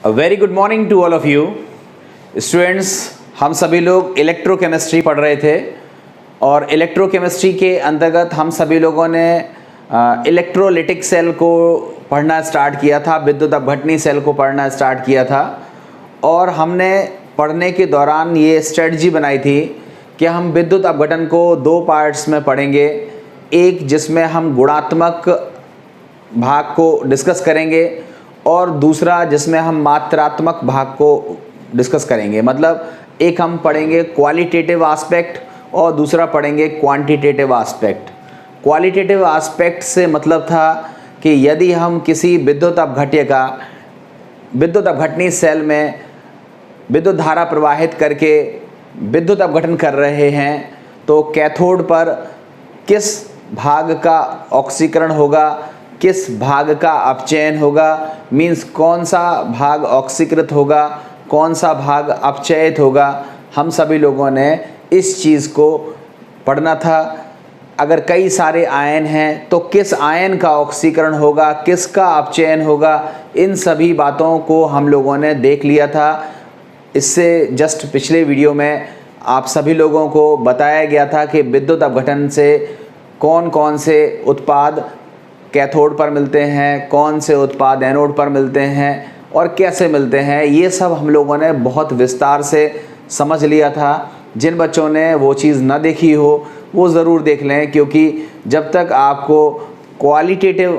Very good morning to all of you students. हम सभी लोग इलेक्ट्रोकेमिस्ट्री पढ़ रहे थे और इलेक्ट्रोकेमिस्ट्री के अंतर्गत हम सभी लोगों ने इलेक्ट्रोलिटिक सेल को पढ़ना स्टार्ट किया था, विद्युत अपघटनी सेल को पढ़ना स्टार्ट किया था। और हमने पढ़ने के दौरान ये स्ट्रेटजी बनाई थी कि हम विद्युत अपघटन को दो पार्ट्स में पढ़ेंगे। एक जिसमें हम गुणात्मक भाग को डिस्कस करेंगे और दूसरा जिसमें हम मात्रात्मक भाग को डिस्कस करेंगे। मतलब एक हम पढ़ेंगे क्वालिटेटिव एस्पेक्ट और दूसरा पढ़ेंगे क्वांटिटेटिव एस्पेक्ट। क्वालिटेटिव एस्पेक्ट से मतलब था कि यदि हम किसी विद्युत अपघटनी सेल में विद्युत धारा प्रवाहित करके विद्युत अपघटन कर रहे हैं तो कैथोड पर किस भाग का ऑक्सीकरण होगा, किस भाग का अपचयन होगा, मीन्स कौन सा भाग ऑक्सीकृत होगा, कौन सा भाग अपचयित होगा। हम सभी लोगों ने इस चीज़ को पढ़ना था। अगर कई सारे आयन हैं तो किस आयन का ऑक्सीकरण होगा, किसका अपचयन होगा, इन सभी बातों को हम लोगों ने देख लिया था। इससे जस्ट पिछले वीडियो में आप सभी लोगों को बताया गया था कि विद्युत अपघटन से कौन कौन से उत्पाद कैथोड पर मिलते हैं, कौन से उत्पाद एनोड पर मिलते हैं और कैसे मिलते हैं। ये सब हम लोगों ने बहुत विस्तार से समझ लिया था। जिन बच्चों ने वो चीज़ ना देखी हो वो ज़रूर देख लें, क्योंकि जब तक आपको क्वालिटेटिव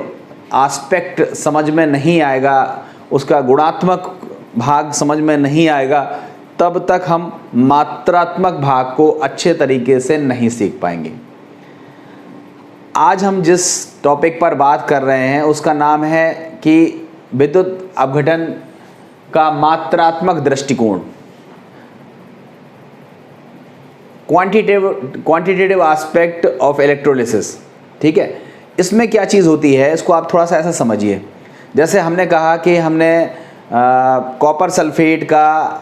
एस्पेक्ट समझ में नहीं आएगा, उसका गुणात्मक भाग समझ में नहीं आएगा, तब तक हम मात्रात्मक भाग को अच्छे तरीके से नहीं सीख पाएंगे। आज हम जिस टॉपिक पर बात कर रहे हैं उसका नाम है कि विद्युत अपघटन का मात्रात्मक दृष्टिकोण, क्वांटिटेटिव एस्पेक्ट ऑफ इलेक्ट्रोलिसिस। ठीक है, इसमें क्या चीज़ होती है इसको आप थोड़ा सा ऐसा समझिए। जैसे हमने कहा कि हमने कॉपर सल्फेट का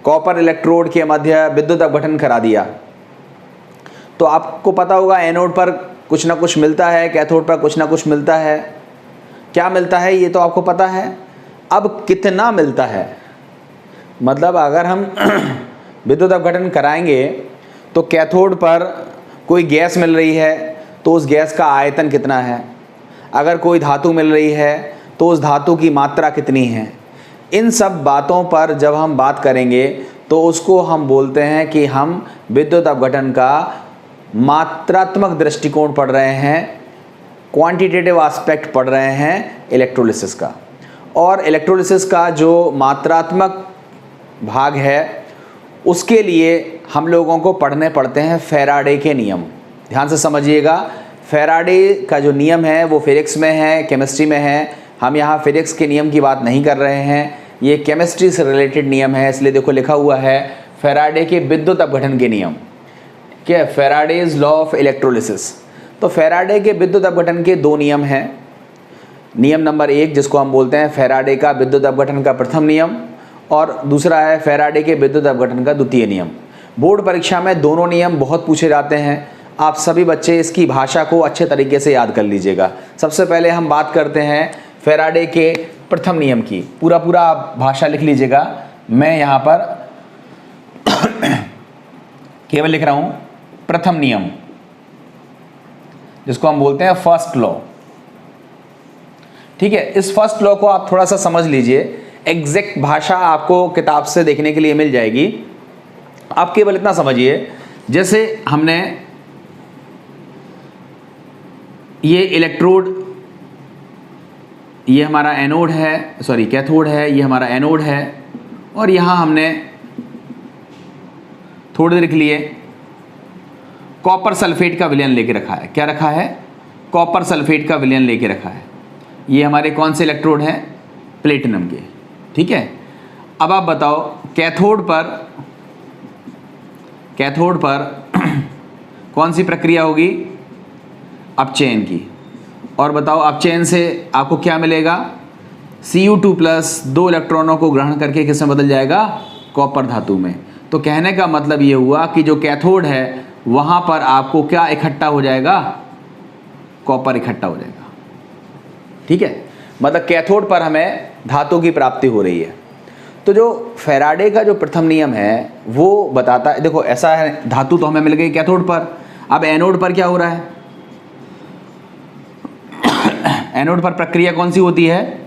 कॉपर इलेक्ट्रोड के मध्य विद्युत अपघटन करा दिया, तो आपको पता होगा एनोड पर कुछ ना कुछ मिलता है, कैथोड पर कुछ ना कुछ मिलता है। क्या मिलता है ये तो आपको पता है। अब कितना मिलता है, मतलब अगर हम विद्युत अपघटन कराएंगे तो कैथोड पर कोई गैस मिल रही है तो उस गैस का आयतन कितना है, अगर कोई धातु मिल रही है तो उस धातु की मात्रा कितनी है। इन सब बातों पर जब हम बात करेंगे तो उसको हम बोलते हैं कि हम विद्युत अपघटन का मात्रात्मक दृष्टिकोण पढ़ रहे हैं, क्वांटिटेटिव एस्पेक्ट पढ़ रहे हैं इलेक्ट्रोलिसिस का। और इलेक्ट्रोलिसिस का जो मात्रात्मक भाग है उसके लिए हम लोगों को पढ़ने पड़ते हैं फैराडे के नियम। ध्यान से समझिएगा, फैराडे का जो नियम है वो फिजिक्स में है, केमिस्ट्री में है। हम यहाँ फिजिक्स के नियम की बात नहीं कर रहे हैं, ये केमिस्ट्री से रिलेटेड नियम है। इसलिए देखो लिखा हुआ है फैराडे के विद्युत अपघटन के नियम, क्या है, फैराडेज लॉ ऑफ इलेक्ट्रोलिसिस। तो फैराडे के विद्युत अपघटन के दो नियम हैं। नियम नंबर 1 जिसको हम बोलते हैं फैराडे का विद्युत अपघटन का प्रथम नियम, और दूसरा है फैराडे के विद्युत अपघटन का द्वितीय नियम। बोर्ड परीक्षा में दोनों नियम बहुत पूछे जाते हैं। आप सभी बच्चे इसकी भाषा को अच्छे तरीके से याद कर लीजिएगा। सबसे पहले हम बात करते हैं फैराडे के प्रथम नियम की। पूरा आप भाषा लिख लीजिएगा। मैं यहाँ पर केवल लिख रहा हूँ प्रथम नियम, जिसको हम बोलते हैं फर्स्ट लॉ। ठीक है, इस फर्स्ट लॉ को आप थोड़ा सा समझ लीजिए। एग्जैक्ट भाषा आपको किताब से देखने के लिए मिल जाएगी। आप केवल इतना समझिए, जैसे हमने ये इलेक्ट्रोड, ये हमारा एनोड है, सॉरी कैथोड है, ये हमारा एनोड है, और यहां हमने थोड़ी देर के लिए कॉपर सल्फेट का विलयन लेके रखा है। क्या रखा है? कॉपर सल्फेट का विलयन लेके रखा है। ये हमारे कौन से इलेक्ट्रोड हैं? प्लेटिनम के। ठीक है, अब आप बताओ कैथोड पर कौन सी प्रक्रिया होगी? अपचयन की। और बताओ अपचयन से आपको क्या मिलेगा? Cu2+ 2 इलेक्ट्रॉनों को ग्रहण करके किस में बदल जाएगा? कॉपर धातु में। तो कहने का मतलब ये हुआ कि जो कैथोड है वहाँ पर आपको क्या इकट्ठा हो जाएगा? कॉपर इकट्ठा हो जाएगा। ठीक है, मतलब कैथोड पर हमें धातु की प्राप्ति हो रही है। तो जो फैराडे का जो प्रथम नियम है वो बताता है, देखो ऐसा है, धातु तो हमें मिल गई कैथोड पर, अब एनोड पर क्या हो रहा है? एनोड पर प्रक्रिया कौन सी होती है?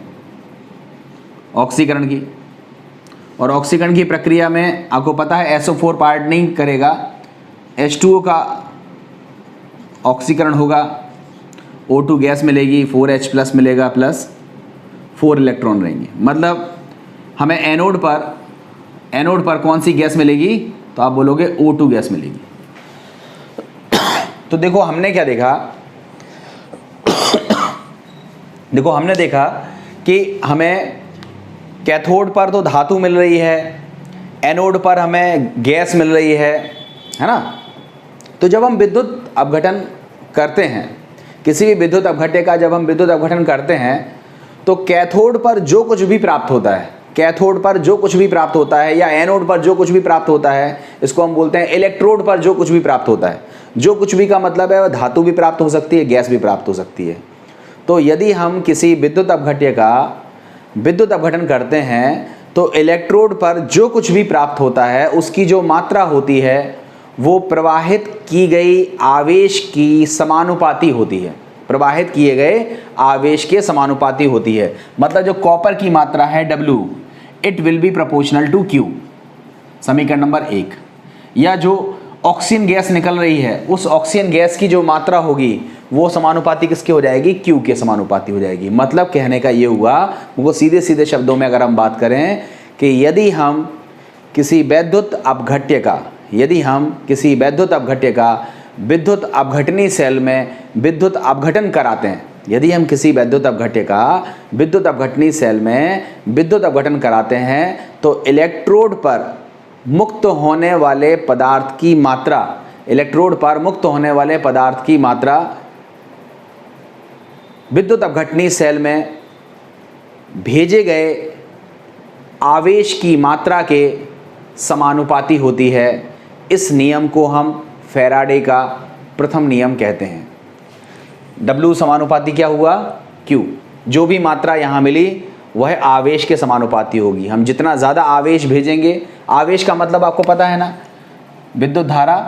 ऑक्सीकरण की। और ऑक्सीकरण की प्रक्रिया में आपको पता है SO4 पार्ट नहीं करेगा, H2O का ऑक्सीकरण होगा, O2 गैस मिलेगी, 4H+ मिलेगा प्लस 4 इलेक्ट्रॉन रहेंगे। मतलब हमें एनोड पर कौन सी गैस मिलेगी? तो आप बोलोगे O2 गैस मिलेगी। तो देखो हमने क्या देखा, देखो हमने देखा कि हमें कैथोड पर तो धातु मिल रही है, एनोड पर हमें गैस मिल रही है ना। तो जब हम विद्युत अपघटन करते हैं, किसी भी विद्युत अपघट्य का जब हम विद्युत अपघटन करते हैं, तो कैथोड पर जो कुछ भी प्राप्त होता है, कैथोड पर जो कुछ भी प्राप्त होता है या एनोड पर जो कुछ भी प्राप्त होता है, इसको हम बोलते हैं इलेक्ट्रोड पर जो कुछ भी प्राप्त होता है। जो कुछ भी का मतलब है धातु भी प्राप्त हो सकती है, गैस भी प्राप्त हो सकती है। तो यदि हम किसी विद्युत अपघट्य का विद्युत अपघटन करते हैं तो इलेक्ट्रोड पर जो कुछ भी प्राप्त होता है उसकी जो मात्रा होती है वो प्रवाहित की गई आवेश की समानुपाती होती है, प्रवाहित किए गए आवेश के समानुपाती होती है। मतलब जो कॉपर की मात्रा है W, it will be proportional to Q, समीकरण नंबर 1। या जो ऑक्सीजन गैस निकल रही है उस ऑक्सीजन गैस की जो मात्रा होगी वो समानुपाती किसके हो जाएगी? Q के समानुपाती हो जाएगी। मतलब कहने का ये हुआ, वो सीधे सीधे शब्दों में अगर हम बात करें कि यदि हम किसी विद्युत अपघट्य का विद्युत अपघटनी सेल में विद्युत अपघटन कराते हैं, यदि हम किसी विद्युत अपघट्य का विद्युत अपघटनी सेल में विद्युत अपघटन कराते हैं तो इलेक्ट्रोड पर मुक्त होने वाले पदार्थ की मात्रा, इलेक्ट्रोड पर मुक्त होने वाले पदार्थ की मात्रा विद्युत अपघटनी सेल में भेजे गए आवेश की मात्रा के समानुपाती होती है। इस नियम को हम फैराडे का प्रथम नियम कहते हैं। W समानुपाती क्या हुआ? Q। जो भी मात्रा यहाँ मिली वह आवेश के समानुपाती होगी। हम जितना ज़्यादा आवेश भेजेंगे, आवेश का मतलब आपको पता है ना, विद्युत धारा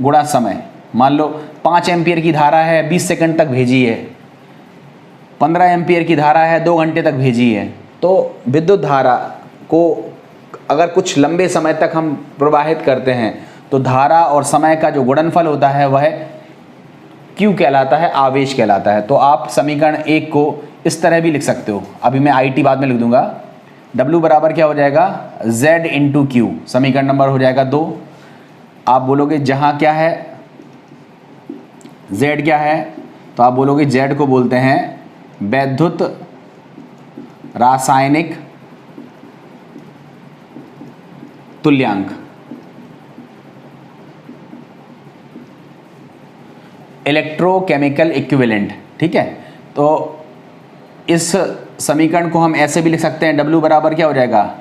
गुणा समय। मान लो 5 एम्पियर की धारा है, 20 सेकंड तक भेजी है, 15 एम्पियर की धारा है, 2 घंटे तक भेजी है। तो विद्युत धारा को अगर कुछ लंबे समय तक हम प्रवाहित करते हैं तो धारा और समय का जो गुणनफल होता है वह Q कहलाता है, आवेश कहलाता है। तो आप समीकरण 1 को इस तरह भी लिख सकते हो, अभी मैं IT बाद में लिख दूंगा। W बराबर क्या हो जाएगा? Z इंटू Q, समीकरण नंबर हो जाएगा 2। आप बोलोगे जहाँ क्या है, Z क्या है, तो आप बोलोगे Z को बोलते हैं वैद्युत रासायनिक तुल्यांक, इलेक्ट्रोकेमिकल इक्विवेलेंट। ठीक है, तो इस समीकरण को हम ऐसे भी लिख सकते हैं, W बराबर क्या हो जाएगा?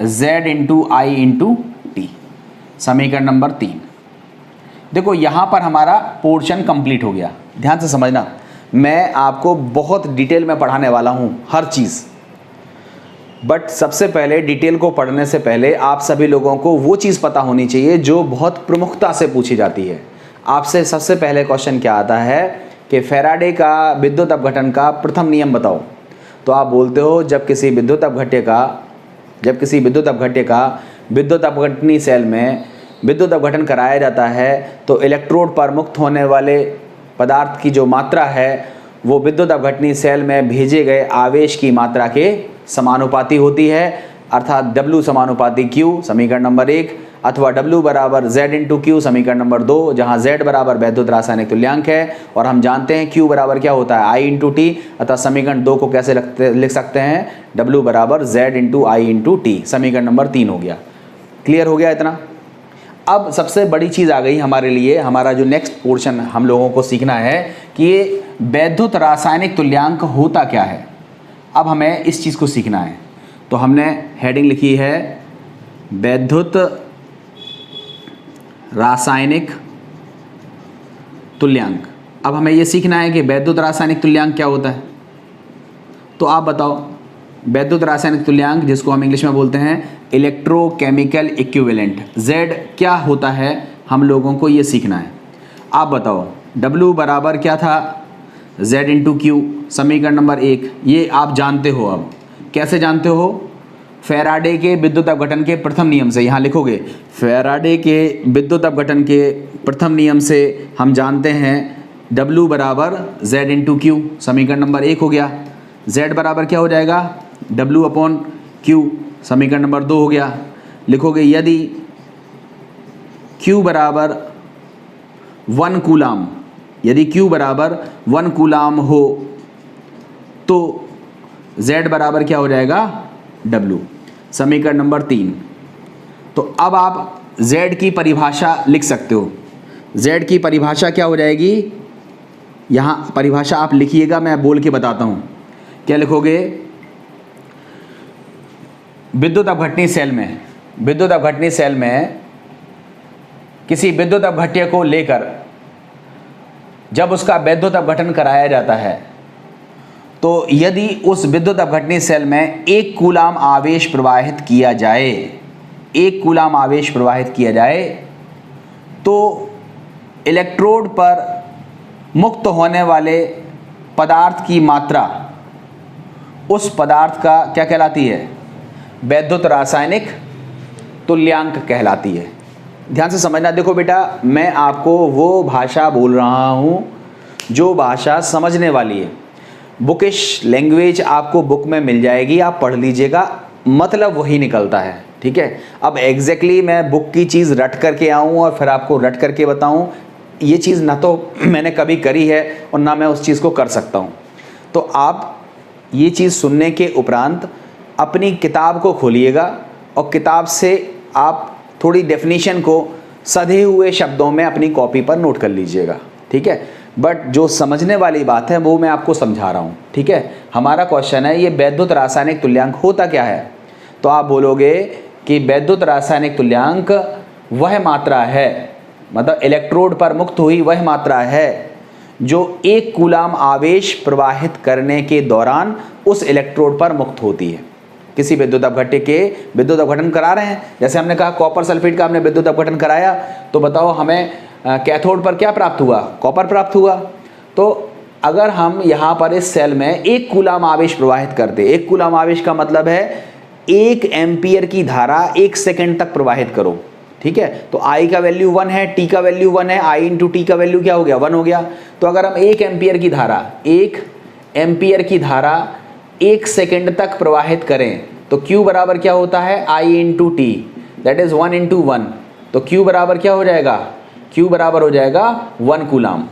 Z into I into T, समीकरण नंबर 3। देखो यहाँ पर हमारा पोर्शन कंप्लीट हो गया। ध्यान से समझना, मैं आपको बहुत डिटेल में पढ़ाने वाला हूँ हर चीज़, बट सबसे पहले डिटेल को पढ़ने से पहले आप सभी लोगों को वो चीज़ पता होनी चाहिए जो बहुत प्रमुखता से पूछी जाती है। आपसे सबसे पहले क्वेश्चन क्या आता है कि फैराडे का विद्युत अपघटन का प्रथम नियम बताओ। तो आप बोलते हो जब किसी विद्युत अपघट्य का विद्युत अपघटनी सेल में विद्युत अपघटन कराया जाता है तो इलेक्ट्रोड पर मुक्त होने वाले पदार्थ की जो मात्रा है वो विद्युत अपघटनी सेल में भेजे गए आवेश की मात्रा के समानुपाती होती है, अर्थात W समानुपाती Q, समीकरण नंबर 1, अथवा W बराबर Z इंटू Q, समीकरण नंबर 2, जहाँ Z बराबर वैद्युत रासायनिक तुल्यांक है और हम जानते हैं Q बराबर क्या होता है? I इंटू T, अतः समीकरण 2 को कैसे लिख सकते हैं? W बराबर Z into I into T, समीकरण नंबर 3 हो गया। क्लियर हो गया इतना? अब सबसे बड़ी चीज़ आ गई हमारे लिए, हमारा जो नेक्स्ट पोर्शन हम लोगों को सीखना है कि ये वैद्युत रासायनिक तुल्यांक होता क्या है। अब हमें इस चीज़ को सीखना है, तो हमने हेडिंग लिखी है वैद्युत रासायनिक तुल्यांक। अब हमें ये सीखना है कि वैद्युत रासायनिक तुल्यांक क्या होता है। तो आप बताओ, वैद्युत रासायनिक तुल्यांक जिसको हम इंग्लिश में बोलते हैं इलेक्ट्रोकेमिकल इक्विवेलेंट, Z क्या होता है हम लोगों को ये सीखना है। आप बताओ W बराबर क्या था, Z इंटू क्यू, समीकरण नंबर 1, ये आप जानते हो। अब कैसे जानते हो, फैराडे के विद्युत अपघटन के प्रथम नियम से। यहाँ लिखोगे फैराडे के विद्युत अपघटन के प्रथम नियम से हम जानते हैं W बराबर Z इंटू क्यू, समीकरण नंबर 1 हो गया। Z बराबर क्या हो जाएगा, W अपॉन क्यू, समीकरण नंबर 2 हो गया। लिखोगे यदि Q बराबर 1 कूलाम, यदि Q बराबर 1 कूलाम हो तो Z बराबर क्या हो जाएगा, W, समीकरण नंबर 3। तो अब आप Z की परिभाषा लिख सकते हो। Z की परिभाषा क्या हो जाएगी, यहाँ परिभाषा आप लिखिएगा, मैं बोल के बताता हूँ। क्या लिखोगे, विद्युत अपघटनी सेल में, विद्युत अपघटनी सेल में किसी विद्युत अपघट्य को लेकर जब उसका विद्युत अपघटन कराया जाता है तो यदि उस विद्युत अपघटनी सेल में 1 कूलाम आवेश प्रवाहित किया जाए, 1 कूलाम आवेश प्रवाहित किया जाए तो इलेक्ट्रोड पर मुक्त होने वाले पदार्थ की मात्रा उस पदार्थ का क्या कहलाती है, वैद्युत रासायनिक तुल्यांक कहलाती है। ध्यान से समझना। देखो बेटा, मैं आपको वो भाषा बोल रहा हूँ जो भाषा समझने वाली है। बुकिश लैंग्वेज आपको बुक में मिल जाएगी, आप पढ़ लीजिएगा, मतलब वही निकलता है, ठीक है। अब एग्जैक्टली मैं बुक की चीज़ रट करके आऊँ और फिर आपको रट करके बताऊँ, ये चीज़ ना तो मैंने कभी करी है और ना मैं उस चीज़ को कर सकता हूँ। तो आप ये चीज़ सुनने के उपरांत अपनी किताब को खोलिएगा और किताब से आप थोड़ी डेफिनेशन को सधे हुए शब्दों में अपनी कॉपी पर नोट कर लीजिएगा, ठीक है। बट जो समझने वाली बात है वो मैं आपको समझा रहा हूँ, ठीक है। हमारा क्वेश्चन है ये वैद्युत रासायनिक तुल्यांक होता क्या है। तो आप बोलोगे कि वैद्युत रासायनिक तुल्यांक वह मात्रा है, मतलब इलेक्ट्रोड पर मुक्त हुई वह मात्रा है जो 1 कूलाम आवेश प्रवाहित करने के दौरान उस इलेक्ट्रोड पर मुक्त होती है। किसी विद्युत अपघट्य के विद्युत अपघटन करा रहे हैं, जैसे हमने कहा कॉपर सल्फेट का हमने विद्युत अपघटन कराया, तो बताओ हमें कैथोड पर क्या प्राप्त हुआ, कॉपर प्राप्त हुआ। तो अगर हम यहाँ पर इस सेल में 1 कूलाम आवेश प्रवाहित करते, 1 कूलाम आवेश का मतलब है 1 एम्पियर की धारा 1 सेकेंड तक प्रवाहित करो, ठीक है। तो I का वैल्यू 1 है, T का वैल्यू 1 है, I इंटू टी का वैल्यू क्या हो गया, 1 हो गया। तो अगर हम 1 एम्पियर की धारा, 1 एम्पियर की धारा 1 सेकेंड तक प्रवाहित करें तो Q बराबर क्या होता है, I into T, that is 1 into 1। तो Q बराबर क्या हो जाएगा, Q बराबर हो जाएगा 1 कूलाम।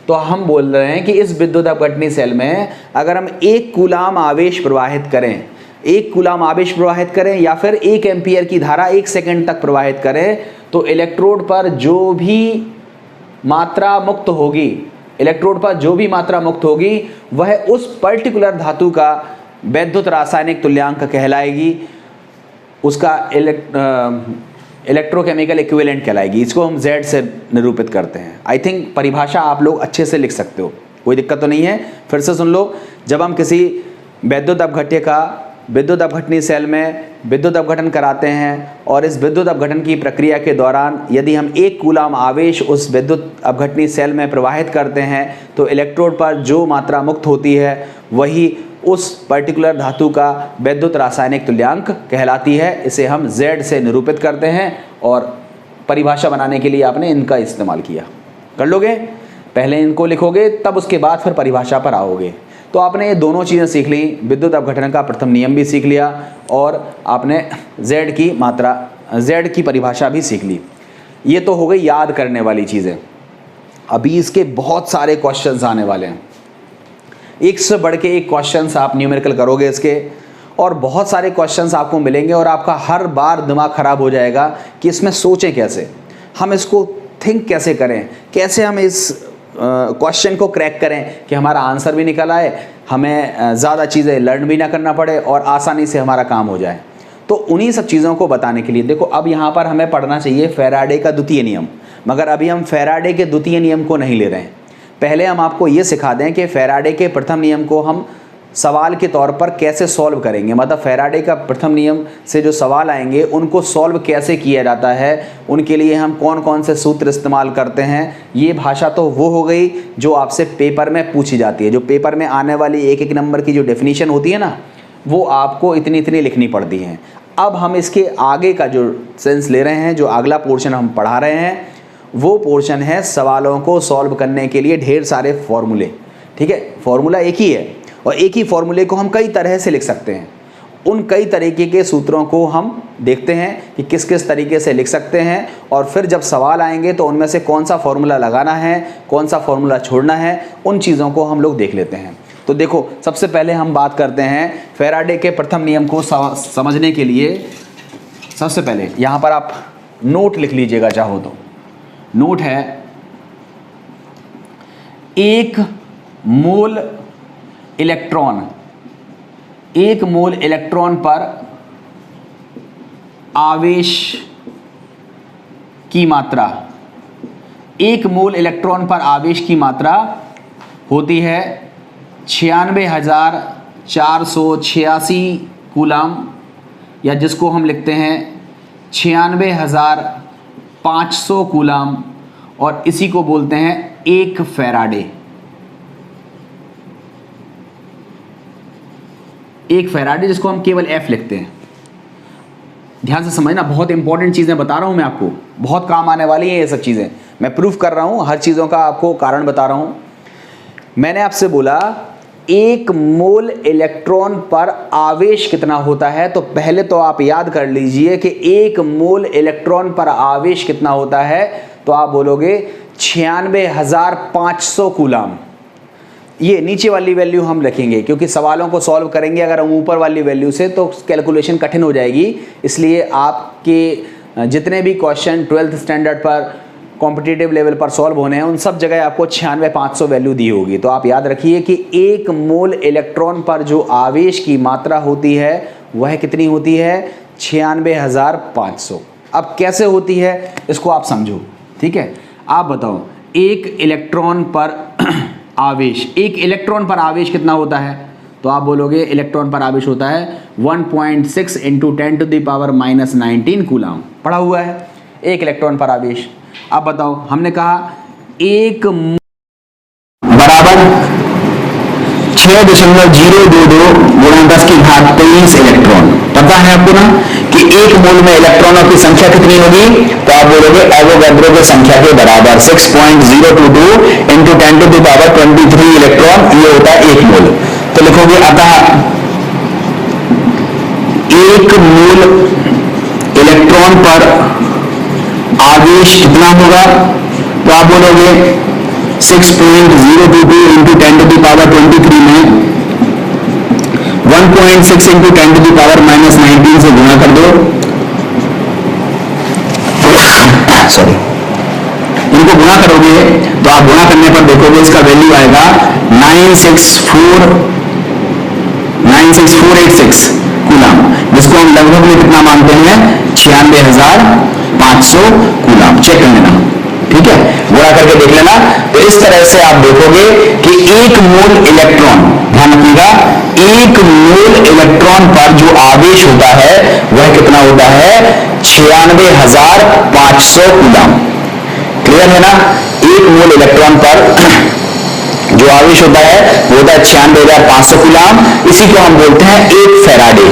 तो हम बोल रहे हैं कि इस विद्युत अपघटनी सेल में अगर हम 1 कूलाम आवेश प्रवाहित करें, 1 कूलाम आवेश प्रवाहित करें या फिर 1 एम्पियर की धारा 1 सेकेंड तक प्रवाहित करें तो इलेक्ट्रोड पर जो भी मात्रा मुक्त होगी, इलेक्ट्रोड पर जो भी मात्रा मुक्त होगी वह उस पर्टिकुलर धातु का वैद्युत रासायनिक तुल्यांक कहलाएगी, उसका इलेक्ट्रोकेमिकल इक्विवेलेंट कहलाएगी। इसको हम Z से निरूपित करते हैं। आई थिंक परिभाषा आप लोग अच्छे से लिख सकते हो, कोई दिक्कत तो नहीं है। फिर से सुन लो, जब हम किसी वैद्युत अपघट्य का विद्युत अपघटनी सेल में विद्युत अपघटन कराते हैं और इस विद्युत अपघटन की प्रक्रिया के दौरान यदि हम 1 कूलाम आवेश उस विद्युत अपघटनी सेल में प्रवाहित करते हैं तो इलेक्ट्रोड पर जो मात्रा मुक्त होती है वही उस पर्टिकुलर धातु का वैद्युत रासायनिक तुल्यांक कहलाती है। इसे हम Z से निरूपित करते हैं और परिभाषा बनाने के लिए आपने इनका इस्तेमाल किया। कर लोगे, पहले इनको लिखोगे तब उसके बाद फिर परिभाषा पर आओगे। तो आपने ये दोनों चीज़ें सीख ली, विद्युत अपघटन का प्रथम नियम भी सीख लिया और आपने Z की मात्रा, Z की परिभाषा भी सीख ली। ये तो हो गई याद करने वाली चीज़ें। अभी इसके बहुत सारे क्वेश्चंस आने वाले हैं, एक से बढ़ के एक क्वेश्चंस आप न्यूमेरिकल करोगे इसके, और बहुत सारे क्वेश्चंस आपको मिलेंगे और आपका हर बार दिमाग ख़राब हो जाएगा कि इसमें सोचें कैसे, हम इसको थिंक कैसे करें, कैसे हम इस क्वेश्चन को क्रैक करें कि हमारा आंसर भी निकल आए, हमें ज़्यादा चीज़ें लर्न भी ना करना पड़े और आसानी से हमारा काम हो जाए। तो उन्हीं सब चीज़ों को बताने के लिए देखो, अब यहाँ पर हमें पढ़ना चाहिए फैराडे का द्वितीय नियम, मगर अभी हम फैराडे के द्वितीय नियम को नहीं ले रहे हैं। पहले हम आपको ये सिखा दें कि फैराडे के प्रथम नियम को हम सवाल के तौर पर कैसे सॉल्व करेंगे, मतलब फैराडे का प्रथम नियम से जो सवाल आएंगे उनको सॉल्व कैसे किया जाता है, उनके लिए हम कौन कौन से सूत्र इस्तेमाल करते हैं। ये भाषा तो वो हो गई जो आपसे पेपर में पूछी जाती है। जो पेपर में आने वाली एक एक नंबर की जो डेफिनेशन होती है ना, वो आपको इतनी इतनी लिखनी पड़ती हैं। अब हम इसके आगे का जो सेंस ले रहे हैं, जो अगला पोर्शन हम पढ़ा रहे हैं, वो पोर्शन है सवालों को सॉल्व करने के लिए ढेर सारे फॉर्मूले। ठीक है, फॉर्मूला एक ही है और एक ही फॉर्मूले को हम कई तरह से लिख सकते हैं। उन कई तरीके के सूत्रों को हम देखते हैं कि किस किस तरीके से लिख सकते हैं, और फिर जब सवाल आएंगे तो उनमें से कौन सा फॉर्मूला लगाना है, कौन सा फॉर्मूला छोड़ना है, उन चीज़ों को हम लोग देख लेते हैं। तो देखो, सबसे पहले हम बात करते हैं फैराडे के प्रथम नियम को समझने के लिए। सबसे पहले यहाँ पर आप नोट लिख लीजिएगा चाहो तो। नोट है, एक मोल इलेक्ट्रॉन पर आवेश की मात्रा, एक मोल इलेक्ट्रॉन पर आवेश की मात्रा होती है 96,486 कूलम, या जिसको हम लिखते हैं 96,500 कूलम, और इसी को बोलते हैं एक फैराडे। एक फैराडे जिसको हम केवल F लिखते हैं। ध्यान से समझना, बहुत इंपॉर्टेंट चीज़ें बता रहा हूं मैं आपको, बहुत काम आने वाली है ये सब चीज़ें। मैं प्रूफ कर रहा हूं, हर चीज़ों का आपको कारण बता रहा हूं। मैंने आपसे बोला एक मोल इलेक्ट्रॉन पर आवेश कितना होता है, तो पहले तो आप याद कर लीजिए कि एक मोल इलेक्ट्रॉन पर आवेश कितना होता है, तो आप बोलोगे 96,500 कूलम। ये नीचे वाली वैल्यू हम रखेंगे क्योंकि सवालों को सॉल्व करेंगे अगर हम ऊपर वाली वैल्यू से तो कैलकुलेशन कठिन हो जाएगी। इसलिए आपके जितने भी क्वेश्चन 12th स्टैंडर्ड पर कॉम्पिटिटिव लेवल पर सॉल्व होने हैं उन सब जगह आपको 96,500 वैल्यू दी होगी। तो आप याद रखिए कि एक मोल इलेक्ट्रॉन पर जो आवेश की मात्रा होती है वह कितनी होती है, 96,500। अब कैसे होती है इसको आप समझो, ठीक है। आप बताओ, एक इलेक्ट्रॉन पर आवेश, एक इलेक्ट्रॉन पर आवेश कितना होता है, तो आप बोलोगे इलेक्ट्रॉन पर आवेश होता है 1.6 × 10⁻⁻19 कूलम। पढ़ा हुआ है एक इलेक्ट्रॉन पर आवेश। अब बताओ, हमने कहा एक बराबर 6.022 × 10⁻23 इलेक्ट्रॉन। पता है आपको ना कि एक मोल में इलेक्ट्रॉनों की संख्या कितनी होगी, तो आप बोलोगे एवोगैड्रो की संख्या के बराबर 6.022 × 10⁻23 इलेक्ट्रॉन, ये होता है एक मोल। तो लिखोगे अतः एक मोल इलेक्ट्रॉन पर आवेश कितना होगा, तो आप बोलोगे 6.022 × 10⁻23 में 1.6 × 10⁻⁻19 से गुणा कर दो। सॉरी, इनको गुणा करोगे तो आप गुणा करने पर देखोगे इसका वैल्यू आएगा 96486 कूलम, जिसको हम लगभग में कितना मानते हैं 96,500 कूलम। चेक कर लेना, ठीक है, गुणा करके देख लेना। तो इस तरह से आप देखोगे कि एक मोल इलेक्ट्रॉन, ध्यान रखिएगा, एक मोल इलेक्ट्रॉन पर जो आवेश होता है वह कितना होता है 96,500 कूलम। क्लियर है ना। एक मोल इलेक्ट्रॉन पर जो आवेश होता है वो होता है 96,500 कूलम। इसी को हम बोलते हैं एक फैराडे।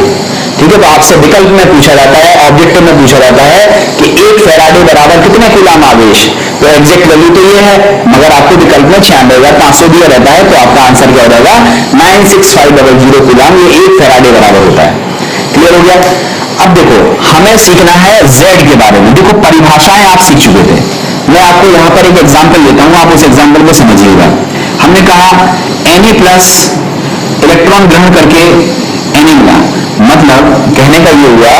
ठीक है, तो आपसे विकल्प में पूछा जाता है, ऑब्जेक्टिव में पूछा जाता है कि एक फैराडे बराबर कितने कूलम आवेश, तो एग्जैक्ट वैल्यू तो ये है, मगर आपको विकल्प में 96,500 दिया रहता है, तो आपका आंसर क्या हो जाएगा 96500 कूलम। ये एक फैराडे बराबर होता है। क्लियर हो गया। अब देखो, हमें सीखना है जेड के बारे में। देखो, परिभाषाएं आप सीख चुके थे, मैं आपको यहां पर एक एग्जाम्पल देता हूं, आप उस एग्जाम्पल को समझिएगा। हमने कहा Na+ इलेक्ट्रॉन ग्रहण करके Na मिला, मतलब कहने का ये हुआ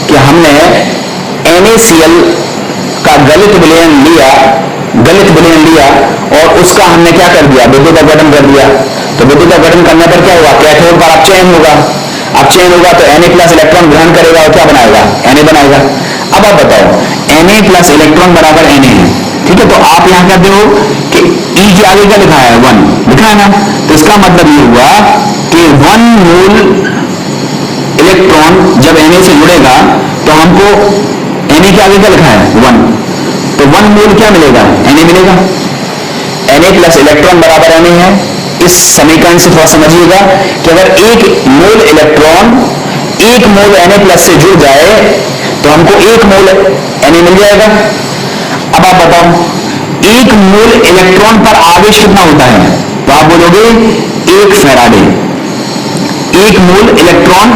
कि हमने NaCl का गलित विलयन लिया और उसका हमने क्या कर दिया, विद्युत अपघटन कर दिया। तो विद्युत अपघटन करने पर क्या हुआ, कैथोड पर अब चयन होगा। अब चयन होगा तो Na+ इलेक्ट्रॉन ग्रहण करेगा और क्या बनाएगा, Na बनाएगा। अब आप बताओ, Na+ इलेक्ट्रॉन बराबर Na है, ठीक है। तो आप यहां कहते हो कि E के आगे क्या लिखा है 1 लिखा है ना, तो इसका मतलब ये हुआ कि 1 मोल इलेक्ट्रॉन जब Na से जुड़ेगा तो हमको Na के आगे क्या लिखा है 1, तो 1 मोल क्या मिलेगा Na मिलेगा। Na प्लस इलेक्ट्रॉन बराबर Na है। इस समीकरण से थोड़ा समझिएगा कि अगर 1 मोल इलेक्ट्रॉन 1 मोल Na प्लस से जुड़ जाए तो हमको 1 मोल Na मिल जाएगा। अब आप बताओ 1 मोल इलेक्ट्रॉन पर आवेश कितना होता है, तो आप बोलोगे 1 फैराडे। 1 मोल इलेक्ट्रॉन,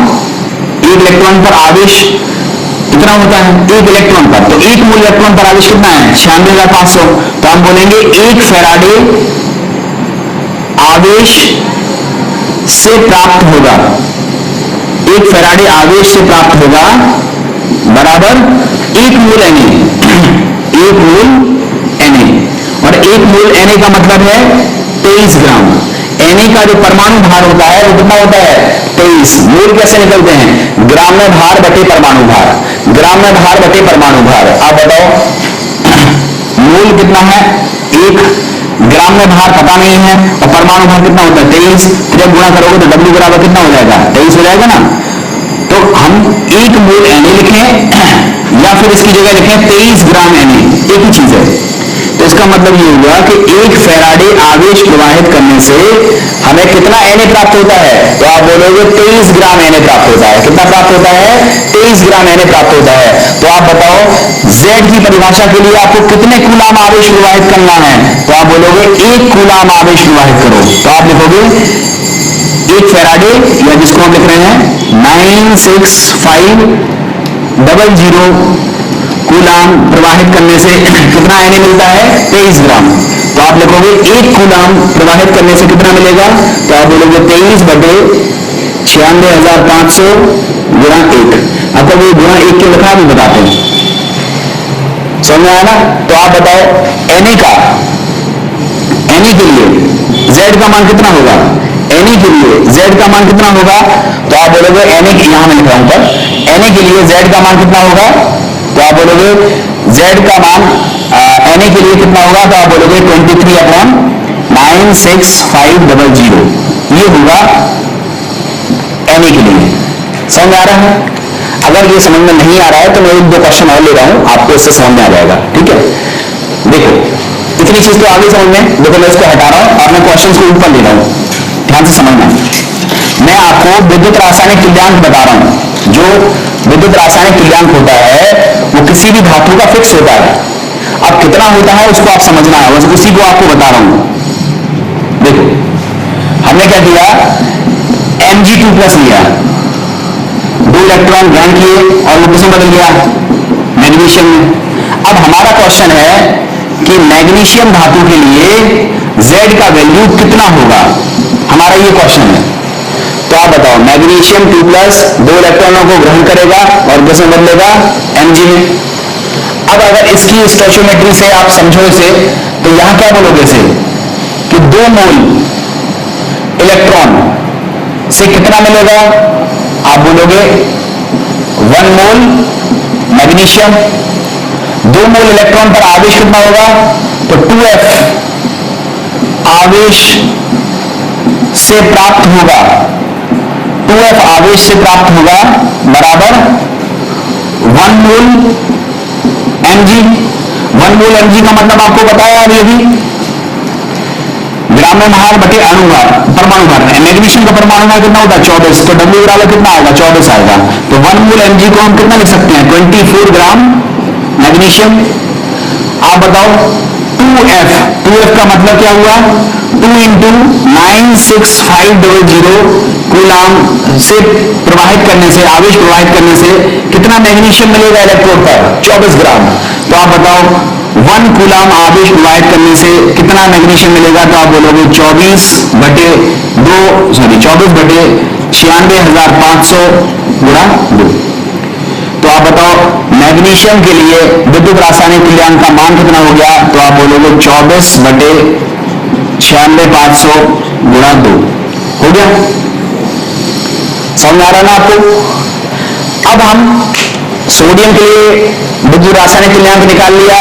1 इलेक्ट्रॉन पर आवेश कितना होता है 1 इलेक्ट्रॉन पर, तो 1 मोल इलेक्ट्रॉन पर आवेश कितना है 96,500, तो हम बोलेंगे 1 फैराडे आवेश से प्राप्त होगा, 1 फैराडे आवेश से प्राप्त होगा बराबर 1 मोल Na। 1 मोल Na, और 1 मोल Na का मतलब है 23 ग्राम। Na का जो परमाणु भार होता है वो कितना होता है 23। मोल कैसे निकलते हैं, ग्राम में भार बटे परमाणु भार, ग्राम में भार बटे परमाणु भार। आप बताओ मोल कितना है 1, ग्राम में भार पता नहीं है, और परमाणु भार कितना होता है 23, तो जब गुणा करोगे तो W बराबर कितना हो जाएगा 23 हो जाएगा ना। तो हम 1 मोल Na लिखें या फिर इसकी जगह लिखें 23 ग्राम Na, एक ही चीज है। तो इसका मतलब ये हुआ कि 1 फैराडे आवेश प्रवाहित करने से हमें कितना Na प्राप्त होता है, तो आप बोलोगे 23 ग्राम Na प्राप्त होता है। कितना प्राप्त होता है 23 ग्राम Na प्राप्त होता है। तो आप बताओ Z की परिभाषा के लिए आपको कितने कूलाम आवेश प्रवाहित करना है, तो आप बोलोगे 1 कूलाम आवेश प्रवाहित करो। तो आप लिखोगे 1 फैराडे, या जिसको हम लिख रहे हैं 96500 कूलाम प्रवाहित करने से कितना Na मिलता है 23 ग्राम। तो आप लिखोगे 1 कूलाम प्रवाहित करने से कितना मिलेगा, तो आप बोलोगे 23 बटे 96,500 गुणा 1। अब ये गुणा 1 क्यों लिखा भी बताते हैं, समझ में आया ना। तो आप बताओ Na के लिए Z का मान कितना होगा, Na के लिए Z का मान कितना होगा, तो आप बोलोगे Na, यहां मैं लिख रहा हूं पर Na के लिए Z का मान कितना होगा, तो आप बोलोगे Z का मान Na के लिए कितना होगा, तो आप बोलोगे 23/96500, ये होगा Na के लिए। समझ आ रहा है। अगर ये समझ में नहीं आ रहा है तो मैं 1-2 क्वेश्चन और ले रहा हूं, आपको इससे समझ में आ जाएगा। ठीक है, देखो इतनी चीज तो आगे समझ में, देखो मैं इसको हटा रहा हूं और मैं क्वेश्चन को ऊपर ले रहा हूं, ध्यान से समझना। मैं आपको विद्युत रासायनिक तुल्यांक बता रहा हूं। जो विद्युत रासायनिक तुल्यांक होता है वो किसी भी धातु का फिक्स होता है। अब कितना होता है उसको आप समझना है, उसी को आपको बता रहा हूं। देखो हमने क्या किया, Mg2+ लिया, 2 इलेक्ट्रॉन ग्रहण किए और वो किसमें बदल गया मैग्नीशियम में। अब हमारा क्वेश्चन है कि मैग्नीशियम धातु के लिए Z का वैल्यू कितना होगा, हमारा ये क्वेश्चन है। तो आप बताओ मैग्नीशियम 2+ 2 इलेक्ट्रॉनों को ग्रहण करेगा और किसमें बदलेगा Mg में। अब अगर इसकी स्टोइचियोमेट्री से आप समझो इसे, तो यहां क्या बोलोगे इसे कि 2 मोल इलेक्ट्रॉन से कितना मिलेगा, आप बोलोगे 1 मोल मैग्नीशियम। 2 मोल इलेक्ट्रॉन पर आवेश कितना होगा, तो 2F आवेश से प्राप्त होगा, 2F आवेश से प्राप्त होगा बराबर 1 मोल Mg। 1 मोल Mg का मतलब आपको बताया अभी अभी ग्राम में भार बटे अणु भार, परमाणु भार। मैग्नीशियम का परमाणु भार कितना होता है 24, तो W बराबर कितना आएगा 24 आएगा। तो 1 मोल Mg को हम कितना लिख सकते हैं 24 ग्राम मैग्नीशियम। आप बताओ 2F का मतलब क्या हुआ, 2 × 96500 कूलाम से प्रवाहित करने से, आवेश प्रवाहित करने से कितना मैग्नीशियम मिलेगा इलेक्ट्रोड पर 24 ग्राम। तो आप बताओ 1 कूलाम आवेश प्रवाहित करने से कितना मैग्नीशियम मिलेगा, तो आप बोलोगे 24/96,500 गुणा 2। तो आप बताओ मैग्नीशियम के लिए विद्युत रासायनिक तुल्यांक का मान कितना हो गया, तो आप बोलोगे 24/96,500 गुणा 2 हो गया। समझ आ रहा ना आपको। अब हम सोडियम के लिए विद्युत रासायनिक तुल्यांक निकाल लिया,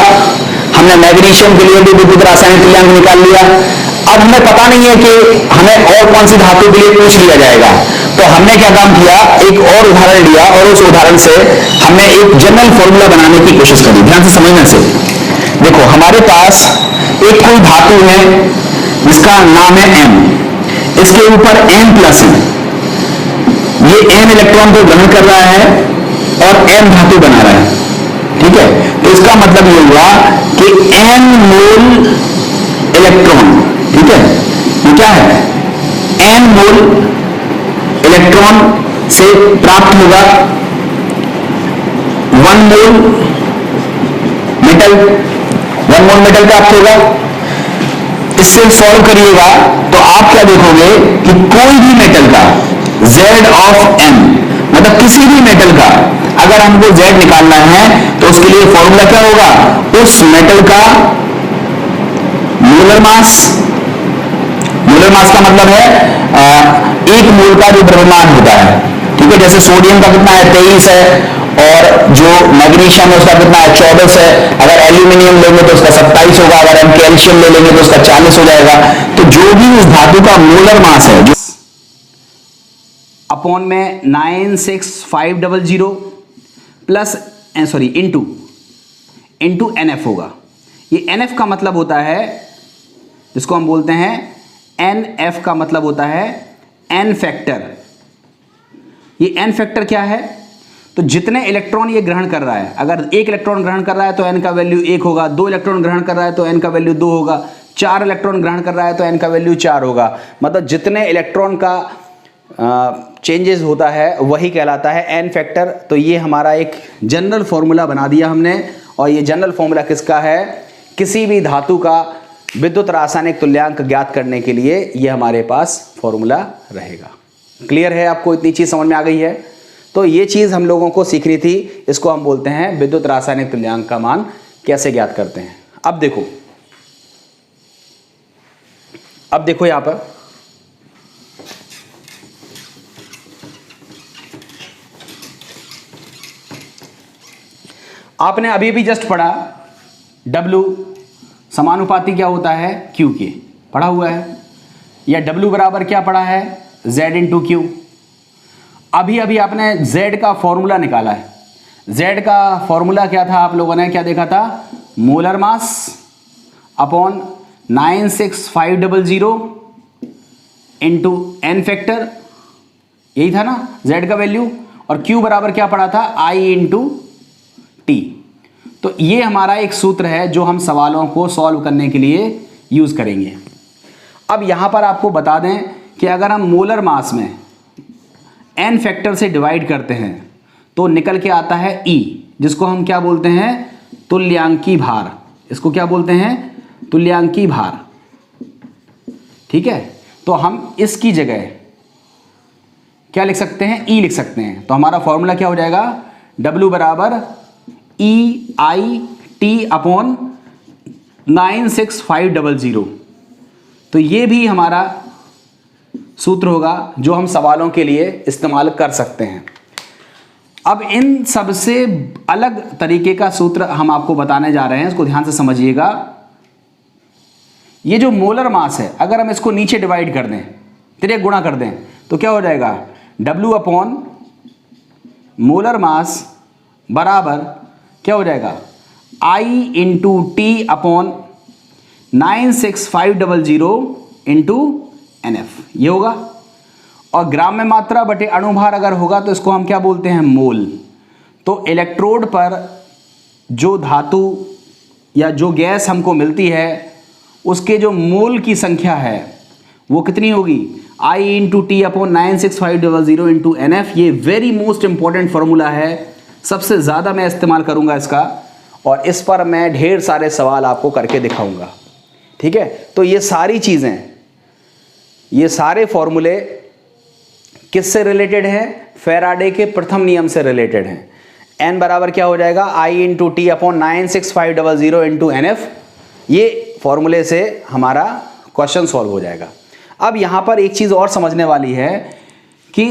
हमने मैग्नीशियम के लिए भी विद्युत रासायनिक तुल्यांक निकाल लिया। अब हमें पता नहीं है कि हमें और कौन सी धातु के लिए पूछ लिया जाएगा, तो हमने क्या काम किया, एक और उदाहरण लिया और उस उदाहरण से हमने एक जनरल फॉर्मूला बनाने की कोशिश करी। ध्यान से समझने से, देखो हमारे पास एक कोई धातु है जिसका नाम है M, इसके ऊपर N प्लस है, ये N इलेक्ट्रॉन को ग्रहण कर रहा है और N धातु बना रहा है, ठीक है। तो इसका मतलब ये हुआ कि N मोल इलेक्ट्रॉन, ठीक है, ये क्या है, N मोल इलेक्ट्रॉन से प्राप्त होगा 1 मोल मेटल, 1 मोल मेटल प्राप्त होगा। इससे सॉल्व करिएगा तो आप क्या देखोगे कि कोई भी मेटल का Z ऑफ M, मतलब किसी भी मेटल का अगर हमको Z निकालना है तो उसके लिए फॉर्मूला क्या होगा, उस मेटल का मोलर मास, मोलर मास का मतलब है एक मोल का जो द्रव्यमान होता है, ठीक है। जैसे सोडियम का कितना है 23 है, और जो मैग्नीशियम है उसका कितना है 24 है, अगर एल्यूमिनियम लेंगे तो उसका 27 होगा, अगर हम कैल्शियम ले लेंगे तो उसका 40 हो जाएगा। तो जो भी उस धातु का मोलर मास है, जो अपॉन में 96500 प्लस इंटू NF होगा। ये NF का मतलब होता है, जिसको हम बोलते हैं NF का मतलब होता है N फैक्टर। ये N फैक्टर क्या है, तो जितने इलेक्ट्रॉन ये ग्रहण कर रहा है, अगर 1 इलेक्ट्रॉन ग्रहण कर रहा है तो N का वैल्यू 1 होगा, 2 इलेक्ट्रॉन ग्रहण कर रहा है तो N का वैल्यू 2 होगा, 4 इलेक्ट्रॉन ग्रहण कर रहा है तो N का वैल्यू 4 होगा। मतलब जितने इलेक्ट्रॉन का चेंजेस होता है वही कहलाता है N फैक्टर। तो ये हमारा एक जनरल फॉर्मूला बना दिया हमने, और ये जनरल फॉर्मूला किसका है, किसी भी धातु का विद्युत रासायनिक तुल्यांक ज्ञात करने के लिए ये हमारे पास फॉर्मूला रहेगा। क्लियर है आपको, इतनी चीज समझ में आ गई है। तो ये चीज हम लोगों को सीखनी थी, इसको हम बोलते हैं विद्युत रासायनिक तुल्यांक का मान कैसे ज्ञात करते हैं। अब देखो यहां पर आपने अभी भी जस्ट पढ़ा W समानुपाती क्या होता है Q के, पढ़ा हुआ है, या W बराबर क्या पढ़ा है Z इंटू Q। अभी अभी आपने Z का फॉर्मूला निकाला है। Z का फॉर्मूला क्या था, आप लोगों ने क्या देखा था, molar mass upon 96500 into N factor, यही था ना Z का वैल्यू, और Q बराबर क्या पढ़ा था I इंटू T। तो ये हमारा एक सूत्र है जो हम सवालों को सॉल्व करने के लिए यूज करेंगे। अब यहां पर आपको बता दें कि अगर हम मोलर मास में N फैक्टर से डिवाइड करते हैं तो निकल के आता है E, जिसको हम क्या बोलते हैं, तुल्यांकी भार। इसको क्या बोलते हैं, तुल्यांकी भार, ठीक है। तो हम इसकी जगह क्या लिख सकते हैं, E लिख सकते हैं। तो हमारा फॉर्मूला क्या हो जाएगा, W बराबर EIT अपॉन 96500। तो ये भी हमारा सूत्र होगा जो हम सवालों के लिए इस्तेमाल कर सकते हैं। अब इन सबसे अलग तरीके का सूत्र हम आपको बताने जा रहे हैं, इसको ध्यान से समझिएगा। ये जो मोलर मास है, अगर हम इसको नीचे डिवाइड कर दें, तिर्यक गुणा कर दें, तो क्या हो जाएगा, W अपॉन मोलर मास बराबर क्या हो जाएगा, I into T upon 96500 into NF, ये होगा। और ग्राम में मात्रा बटे अणुभार अगर होगा तो इसको हम क्या बोलते हैं, मोल। तो इलेक्ट्रोड पर जो धातु या जो गैस हमको मिलती है उसके जो मोल की संख्या है वो कितनी होगी, I into T upon 96500 into NF। ये वेरी मोस्ट इंपॉर्टेंट फॉर्मूला है, सबसे ज़्यादा मैं इस्तेमाल करूंगा इसका, और इस पर मैं ढेर सारे सवाल आपको करके दिखाऊंगा, ठीक है। तो ये सारी चीज़ें, ये सारे फॉर्मूले किससे रिलेटेड हैं, फैराडे के प्रथम नियम से रिलेटेड हैं। N बराबर क्या हो जाएगा, I into T upon 96500 into NF। ये फॉर्मूले से हमारा क्वेश्चन सॉल्व हो जाएगा। अब यहाँ पर एक चीज़ और समझने वाली है कि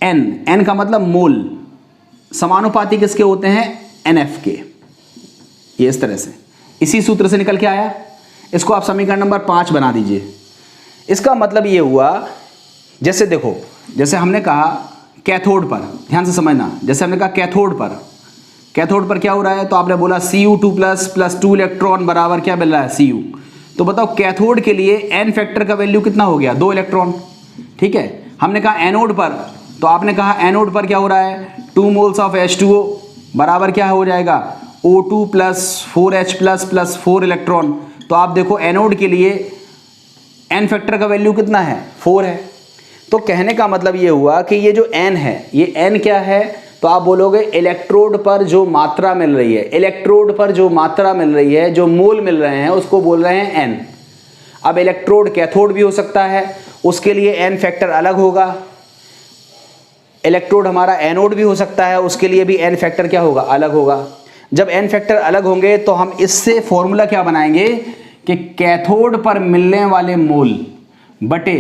N का मतलब मोल, समानुपाती किसके होते हैं, NF के। ये इस तरह से, इसी सूत्र से निकल के आया। इसको आप समीकरण नंबर 5 बना दीजिए। इसका मतलब ये हुआ, जैसे देखो, जैसे हमने कहा कैथोड पर, ध्यान से समझना, जैसे हमने कहा कैथोड पर क्या हो रहा है, तो आपने बोला Cu2 प्लस 2 इलेक्ट्रॉन बराबर क्या मिल रहा है, Cu। तो बताओ कैथोड के लिए एन फैक्टर का वैल्यू कितना हो गया, 2 इलेक्ट्रॉन, ठीक है। हमने कहा एनोड पर, तो आपने कहा एनोड पर क्या हो रहा है, 2 मोल्स ऑफ H2O बराबर क्या हो जाएगा, O2 plus 4H plus 4 electron. तो आप देखो एनोड के लिए एन फैक्टर का वैल्यू कितना है, 4 है। तो कहने का मतलब ये हुआ कि ये जो एन है, ये एन क्या है, तो आप बोलोगे इलेक्ट्रोड पर जो मात्रा मिल रही है, इलेक्ट्रोड पर जो मात्रा मिल रही है, जो मोल मिल रहे हैं, उसको बोल रहे हैं एन। अब इलेक्ट्रोड कैथोड भी हो सकता है, उसके लिए एन फैक्टर अलग होगा। इलेक्ट्रोड हमारा एनोड भी हो सकता है, उसके लिए भी एन फैक्टर क्या होगा, अलग होगा। जब एन फैक्टर अलग होंगे तो हम इससे फॉर्मूला क्या बनाएंगे कि कैथोड पर मिलने वाले मोल बटे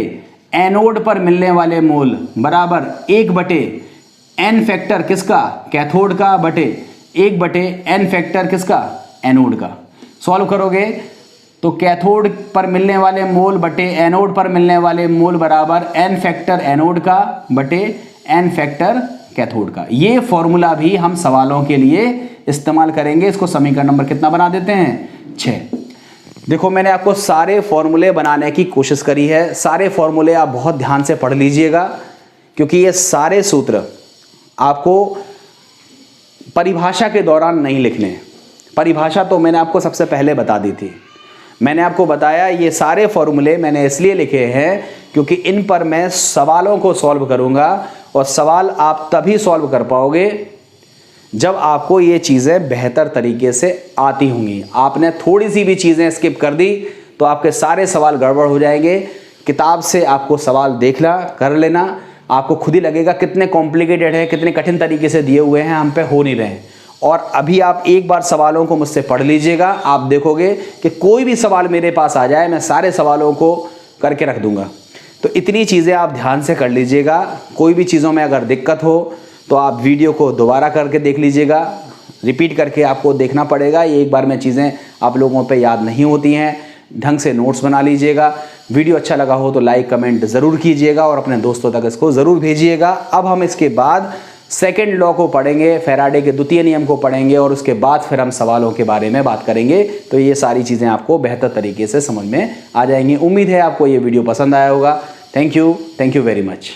एनोड पर मिलने वाले मोल बराबर 1 बटे एन फैक्टर किसका, कैथोड का, बटे 1 बटे एन फैक्टर किसका, एनोड का। सॉल्व करोगे तो कैथोड पर मिलने वाले मोल बटे एनोड पर मिलने वाले मोल बराबर एन फैक्टर एनोड का बटे एन फैक्टर कैथोड का। ये फॉर्मूला भी हम सवालों के लिए इस्तेमाल करेंगे। इसको समीकरण नंबर कितना बना देते हैं, 6। देखो मैंने आपको सारे फॉर्मूले बनाने की कोशिश करी है। सारे फॉर्मूले आप बहुत ध्यान से पढ़ लीजिएगा, क्योंकि ये सारे सूत्र आपको परिभाषा के दौरान नहीं लिखने। परिभाषा तो मैंने आपको सबसे पहले बता दी थी। मैंने आपको बताया ये सारे फॉर्मूले मैंने इसलिए लिखे हैं क्योंकि इन पर मैं सवालों को सॉल्व करूंगा, और सवाल आप तभी सॉल्व कर पाओगे जब आपको ये चीज़ें बेहतर तरीके से आती होंगी। आपने थोड़ी सी भी चीज़ें स्किप कर दी तो आपके सारे सवाल गड़बड़ हो जाएंगे। किताब से आपको सवाल देखना, कर लेना, आपको खुद ही लगेगा कितने कॉम्प्लिकेटेड है, कितने कठिन तरीके से दिए हुए हैं, हम पे हो नहीं रहे हैं। और अभी आप एक बार सवालों को मुझसे पढ़ लीजिएगा, आप देखोगे कि कोई भी सवाल मेरे पास आ जाए, मैं सारे सवालों को करके रख दूंगा। तो इतनी चीज़ें आप ध्यान से कर लीजिएगा। कोई भी चीज़ों में अगर दिक्कत हो तो आप वीडियो को दोबारा करके देख लीजिएगा, रिपीट करके आपको देखना पड़ेगा। ये एक बार में चीज़ें आप लोगों पे याद नहीं होती हैं। ढंग से नोट्स बना लीजिएगा। वीडियो अच्छा लगा हो तो लाइक कमेंट ज़रूर कीजिएगा और अपने दोस्तों तक इसको ज़रूर भेजिएगा। अब हम इसके बाद सेकंड लॉ को पढ़ेंगे, फैराडे के द्वितीय नियम को पढ़ेंगे, और उसके बाद फिर हम सवालों के बारे में बात करेंगे। तो ये सारी चीज़ें आपको बेहतर तरीके से समझ में आ जाएंगी। उम्मीद है आपको ये वीडियो पसंद आया होगा। Thank you very much.